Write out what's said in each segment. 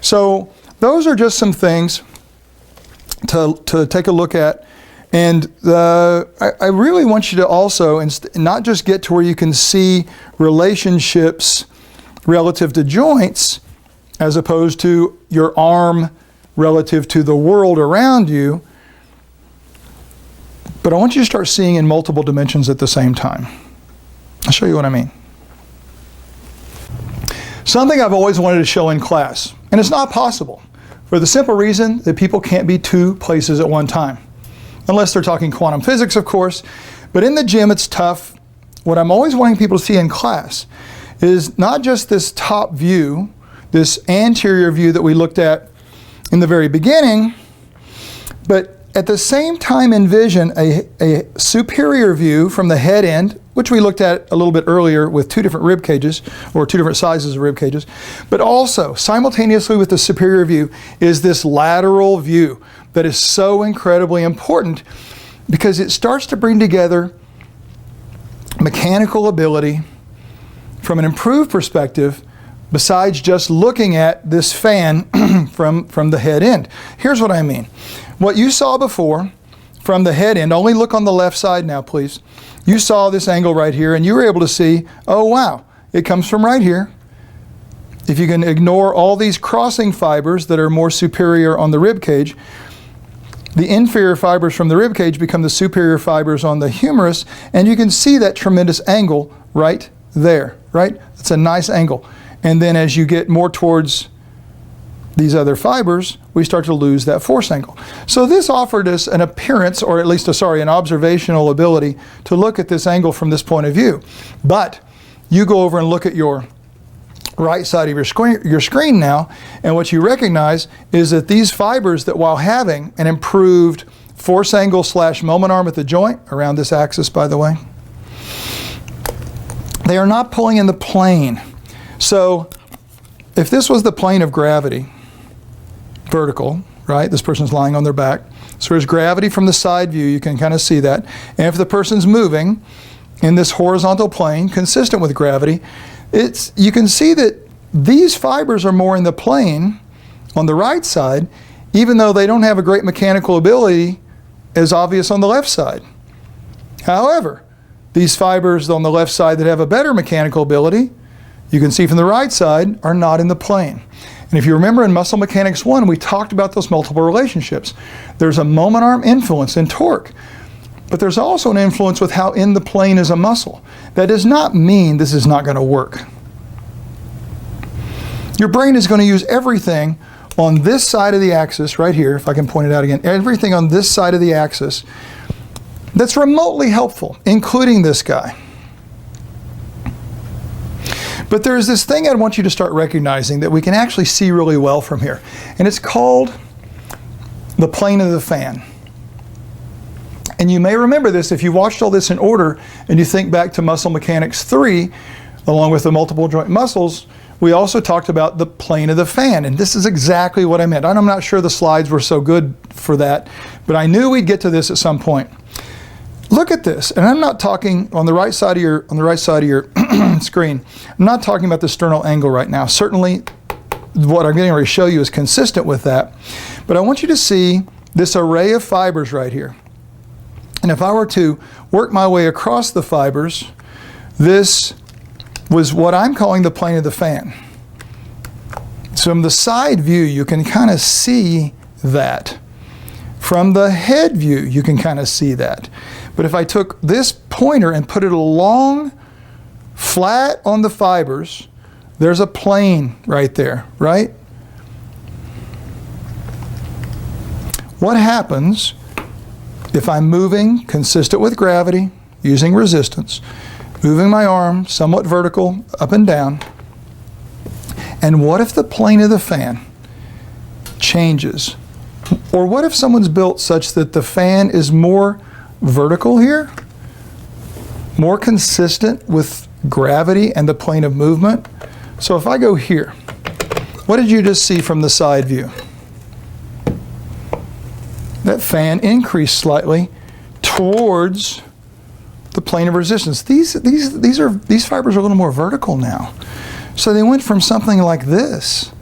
So those are just some things to take a look at. And I really want you to also not just get to where you can see relationships relative to joints as opposed to your arm relative to the world around you, but I want you to start seeing in multiple dimensions at the same time. I'll show you what I mean. Something I've always wanted to show in class, and it's not possible for the simple reason that people can't be two places at one time. Unless they're talking quantum physics, of course. But in the gym, it's tough. What I'm always wanting people to see in class is not just this top view, this anterior view that we looked at in the very beginning, but at the same time envision a superior view from the head end, which we looked at a little bit earlier with two different rib cages, or two different sizes of rib cages. But also, simultaneously with the superior view, is this lateral view that is so incredibly important because it starts to bring together mechanical ability from an improved perspective besides just looking at this fan from the head end. Here's what I mean. What you saw before from the head end, only look on the left side now, please. You saw this angle right here, and you were able to see, oh wow, it comes from right here. If you can ignore all these crossing fibers that are more superior on the rib cage, the inferior fibers from the rib cage become the superior fibers on the humerus, and you can see that tremendous angle right there, right? It's a nice angle. And then as you get more towards these other fibers, we start to lose that force angle. So this offered us an appearance, or at least, an observational ability to look at this angle from this point of view. But you go over and look at your right side of your screen now, and what you recognize is that these fibers, that while having an improved force angle / moment arm at the joint, around this axis by the way, they are not pulling in the plane. So if this was the plane of gravity, vertical, right? This person's lying on their back. So there's gravity from the side view, you can kind of see that. And if the person's moving in this horizontal plane, consistent with gravity, you can see that these fibers are more in the plane on the right side, even though they don't have a great mechanical ability as obvious on the left side. However, these fibers on the left side that have a better mechanical ability, you can see from the right side, are not in the plane. And if you remember in Muscle Mechanics 1, we talked about those multiple relationships. There's a moment arm influence in torque, but there's also an influence with how in the plane is a muscle. That does not mean this is not going to work. Your brain is going to use everything on this side of the axis, right here, if I can point it out again, everything on this side of the axis that's remotely helpful, including this guy. But there's this thing I want you to start recognizing that we can actually see really well from here, and it's called the plane of the fan. And you may remember this if you watched all this in order and you think back to Muscle Mechanics 3, along with the multiple joint muscles, we also talked about the plane of the fan, and this is exactly what I meant. I'm not sure the slides were so good for that, but I knew we'd get to this at some point. Look at this, and I'm not talking on the right side of your screen. I'm not talking about the sternal angle right now. Certainly, what I'm getting ready to show you is consistent with that. But I want you to see this array of fibers right here. And if I were to work my way across the fibers, this was what I'm calling the plane of the fan. So from the side view, you can kind of see that. From the head view, you can kind of see that. But if I took this pointer and put it along flat on the fibers, there's a plane right there, right? What happens if I'm moving consistent with gravity, using resistance, moving my arm somewhat vertical, up and down, and what if the plane of the fan changes? Or what if someone's built such that the fan is more vertical here, more consistent with gravity and the plane of movement? So if I go here, what did you just see from the side view? That fan increased slightly towards the plane of resistance. These fibers are a little more vertical now. So they went from something like this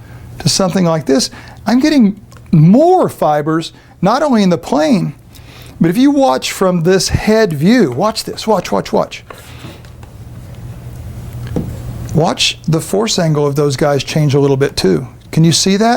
to something like this, I'm getting more fibers, not only in the plane, but if you watch from this head view, watch this, watch. Watch the force angle of those guys change a little bit too. Can you see that?